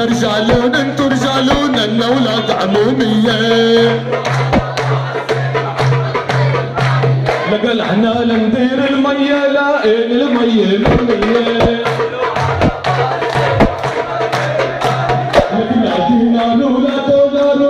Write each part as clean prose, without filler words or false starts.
رجالون انتو رجالون انا ولاد عمومية لقى احنا لندير المية لاقين المية منية لقنا دينار ولا دولار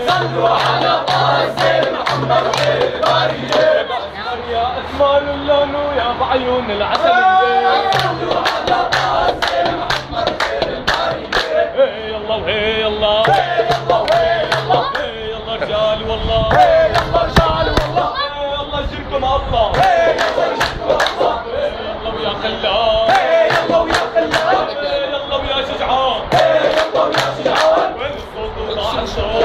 صلوا على قاسم محمد خير البرية يا اسمر اللون ويا بعيون العسلية صلوا على قاسم محمد خير البرية هي يلا وهي يلا هي يلا وهي يلا هي يلا رجال والله هي يلا رجال والله هي يلا يجيكم الله هي يلا يجيكم الله هي يلا ويا خلان هي يلا ويا خلان هي يلا ويا شجعان هي يلا ويا شجعان وين الصوت وضاع الصوت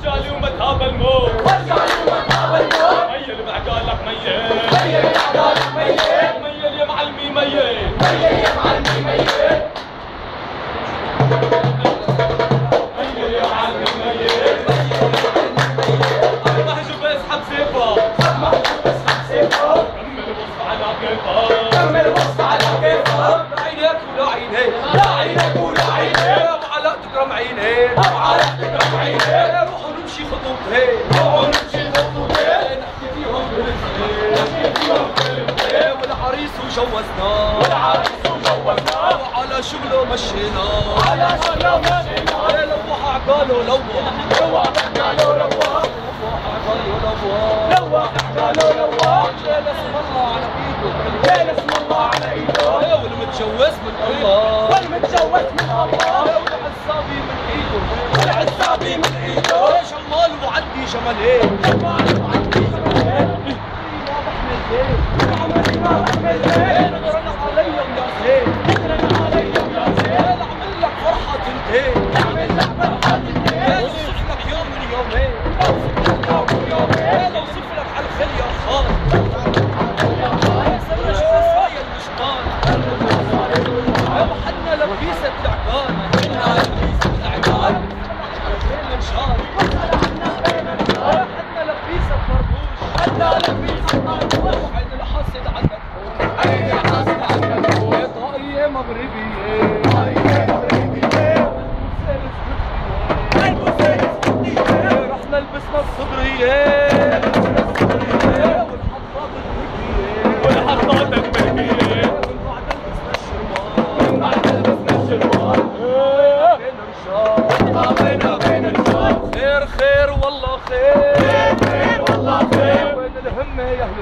رجالي ومذهب الموت رجالي ومذهب الموت ميل بعقالك ميل ميل بعقالك ميل ميل يا معلمي ميل ميل يا معلمي ميل ميل يا معلمي ميل محجوب اسحب سيفه محجوب اسحب سيفه كمل وصف على كيفه كمل وصف على كيفه عينك ولا عينيه لا عينك ولا عينيه ابو علاء تكرم عينيه ابو علاء تكرم عينيه روحوا نمشي خطوتين روحوا نمشي خطوتين نحكي فيهم برزقين نحكي فيهم برزقين والعريس وجوزناه والعريس وجوزناه وعلى شغله مشيناه على شغله مشيناه لوح عقاله لوح لوح عقاله لوح لوح عقاله لوح ليل اسم الله على ايده ليل اسم الله على ايده والمتجوز من الله والمتجوز من الله والعزابي من ايده والعزابي من ايده جمال وعدي جمالين جمال وعدي جمالين واضح من الزين وعمري ما احمل زين اقرن علي ويا زين اقرن علي ويا زين اعمل لك فرحه تنتهي اعمل لك فرحه تنتهي اوصف لك يوم من يومين اوصف لك يوم من يومين اوصف لك على الخير يا خالد سرج رسايا المشطان وحنا لبيسة العقال حنا لبيسة العقال بين الانشار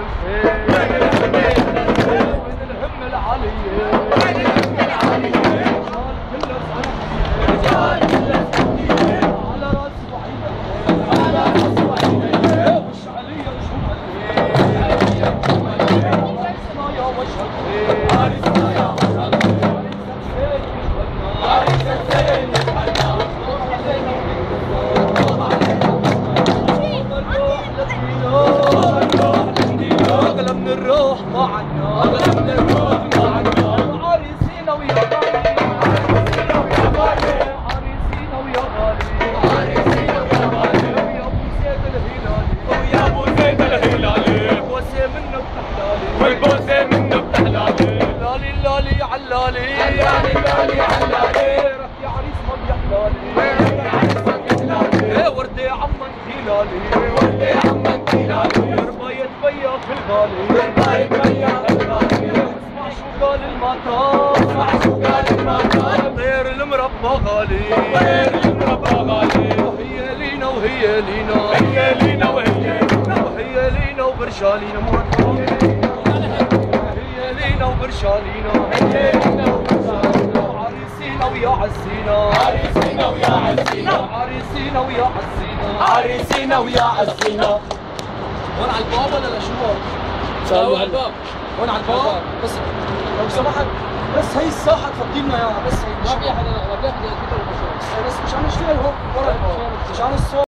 الخير وين الحميد وين الهم العلي وين الهم العلي رجال كله رجال كله على راس وعينه على راس وعينه والشعليه وشماليه عريسنا يا وجه الخير عريسنا يا وجه الخير عريس الزين يشهدنا أغلى من الروح ما عنا أغلى من الروح ما عنا عريسينا ويا غالي عريسينا ويا غالي عريسينا ويا غالي عريسينا ويا غالي ويا أبو زيد الهلالي ويا أبو زيد الهلالي بوسة منه بتحلالي والبوسة منه بتحلالي لالي لالي علالي علالي لالي علالي رح يا عريس ما بيحلالي يا عريس ما بيحلالي وردي عمان هلالي وردي عمان هلالي رباية بيا في الغالي رباية بيا في الغالي اسمع شو قال المطار اسمع شو قال المطار طير المربى غالي طير المربى غالي وهي لينا وهي لينا هي لينا وهي لينا وهي لينا وبرشالينا هي لينا وبرشالينا هي لينا وبرشالينا عريسينا ويا عزينا عريسينا ويا عزينا عريسينا ويا عزينا عريسينا ويا عزينا هون على الباب ولا شو؟ هون على الباب هون على الباب بس لو سمحت بس هي الساحه تفضي لنا اياها بس هيك ما في حدا ما في حدا بس مشان نشتغل هون ورا الباب مشان الصوت